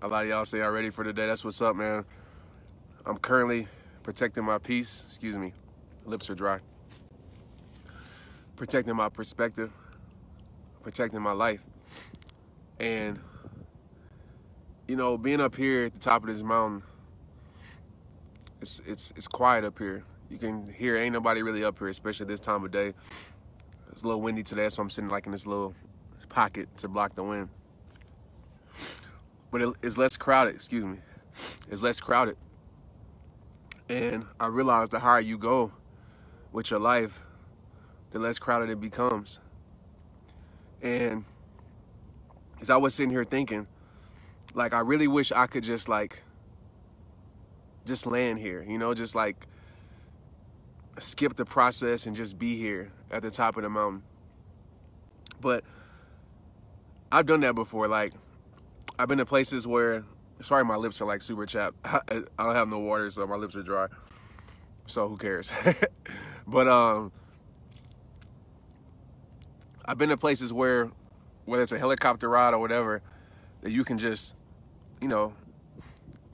A lot of y'all say I'm ready for the day. That's what's up, man. I'm currently protecting my peace. Excuse me. Lips are dry. Protecting my perspective. Protecting my life. And, you know, being up here at the top of this mountain, it's quiet up here. You can hear ain't nobody really up here, especially this time of day. It's a little windy today, so I'm sitting like in this little pocket to block the wind. But it's less crowded, excuse me. It's less crowded. And I realized the higher you go with your life, the less crowded it becomes. And as I was sitting here thinking, like, I really wish I could just land here, you know, just like skip the process and just be here at the top of the mountain. But I've done that before. Like, I've been to places where, sorry, my lips are like super chapped. I don't have no water, so my lips are dry. So who cares? But I've been to places where, whether it's a helicopter ride or whatever, that you can just, you know,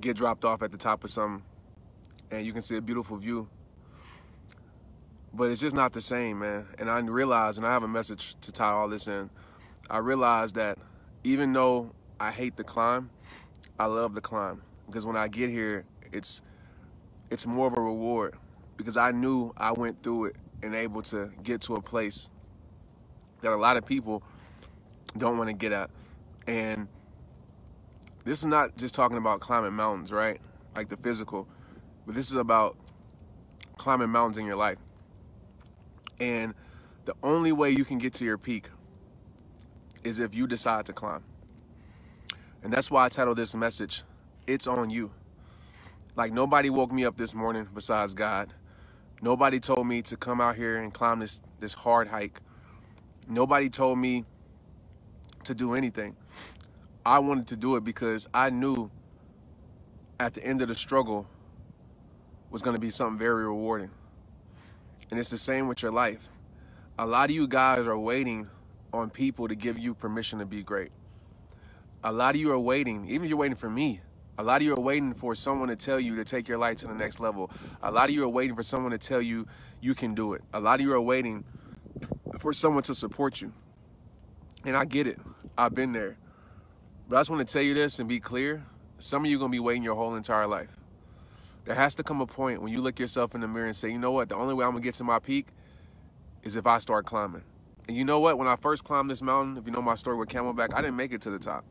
get dropped off at the top of something and you can see a beautiful view. But it's just not the same, man. And I realized, and I have a message to tie all this in, I realized that even though I hate the climb, I love the climb. Because when I get here, it's more of a reward. Because I knew I went through it and able to get to a place that a lot of people don't want to get at. And this is not just talking about climbing mountains, right? Like the physical. But this is about climbing mountains in your life. And the only way you can get to your peak is if you decide to climb. And that's why I titled this message, It's on You. Like, nobody woke me up this morning besides God. Nobody told me to come out here and climb this hard hike. Nobody told me to do anything. I wanted to do it because I knew at the end of the struggle was going to be something very rewarding. And it's the same with your life. A lot of you guys are waiting on people to give you permission to be great. A lot of you are waiting, even if you're waiting for me, a lot of you are waiting for someone to tell you to take your life to the next level. A lot of you are waiting for someone to tell you you can do it. A lot of you are waiting for someone to support you. And I get it. I've been there. But I just want to tell you this and be clear. Some of you are going to be waiting your whole entire life. There has to come a point when you look yourself in the mirror and say, you know what, the only way I'm going to get to my peak is if I start climbing. And you know what, when I first climbed this mountain, if you know my story with Camelback, I didn't make it to the top.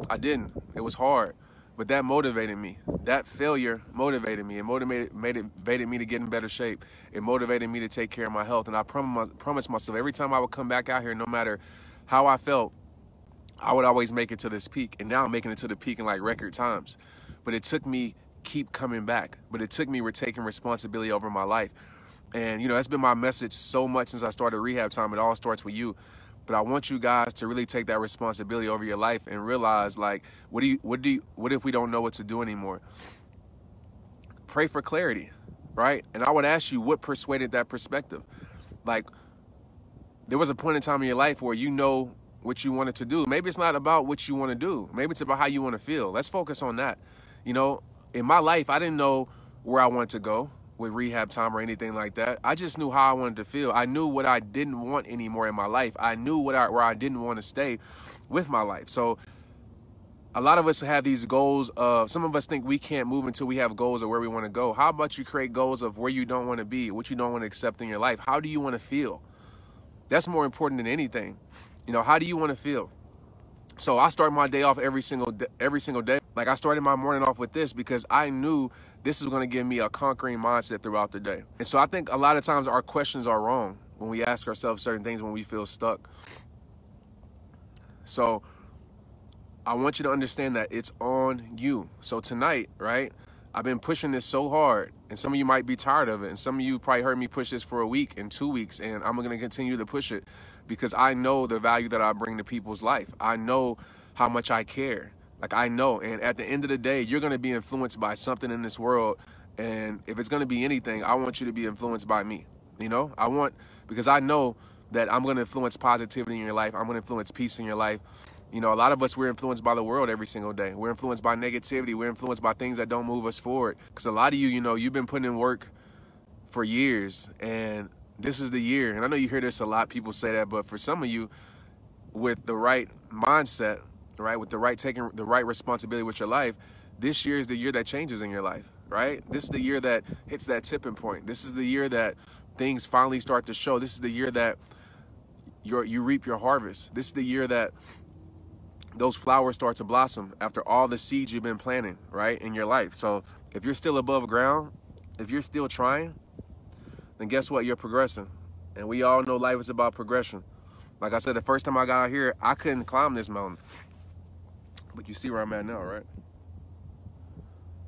I didn't. It was hard. But that motivated me. That failure motivated me. It motivated me to get in better shape. It motivated me to take care of my health. And I promised myself every time I would come back out here, no matter how I felt, I would always make it to this peak. And now I'm making it to the peak in like record times. But it took me keep coming back. But it took me taking responsibility over my life. And, you know, that's been my message so much since I started Rehab Time. It all starts with you. But I want you guys to really take that responsibility over your life and realize, like, what if we don't know what to do anymore? Pray for clarity, right? And I would ask you, what persuaded that perspective? Like, there was a point in time in your life where you know what you wanted to do. Maybe it's not about what you want to do. Maybe it's about how you want to feel. Let's focus on that. You know, in my life, I didn't know where I wanted to go with Rehab Time or anything like that. I just knew how I wanted to feel. I knew what I didn't want anymore in my life. I knew where I didn't want to stay with my life. So a lot of us have these goals of, some of us think we can't move until we have goals of where we want to go. How about you create goals of where you don't want to be, what you don't want to accept in your life? How do you want to feel? That's more important than anything. You know, how do you want to feel? So I start my day off every single day. Like, I started my morning off with this because I knew this is going to give me a conquering mindset throughout the day. And so I think a lot of times our questions are wrong when we ask ourselves certain things when we feel stuck. So I want you to understand that it's on you. So tonight, right, I've been pushing this so hard, and some of you might be tired of it, and some of you probably heard me push this for a week and 2 weeks, and I'm going to continue to push it because I know the value that I bring to people's life. I know how much I care. Like, I know, and at the end of the day, you're going to be influenced by something in this world, and if it's going to be anything, I want you to be influenced by me. You know, because I know that I'm going to influence positivity in your life. I'm going to influence peace in your life. You know, a lot of us, we're influenced by the world every single day. We're influenced by negativity. We're influenced by things that don't move us forward. Because a lot of you, you know, you've been putting in work for years, and this is the year. And I know you hear this a lot, people say that, but for some of you, with the right mindset, right, with the right taking the right responsibility with your life, this year is the year that changes in your life, right? This is the year that hits that tipping point. This is the year that things finally start to show. This is the year that you reap your harvest. This is the year that those flowers start to blossom after all the seeds you've been planting, right, in your life. So if you're still above ground, if you're still trying, then guess what? You're progressing. And we all know life is about progression. Like I said, the first time I got out here, I couldn't climb this mountain. But you see where I'm at now, right?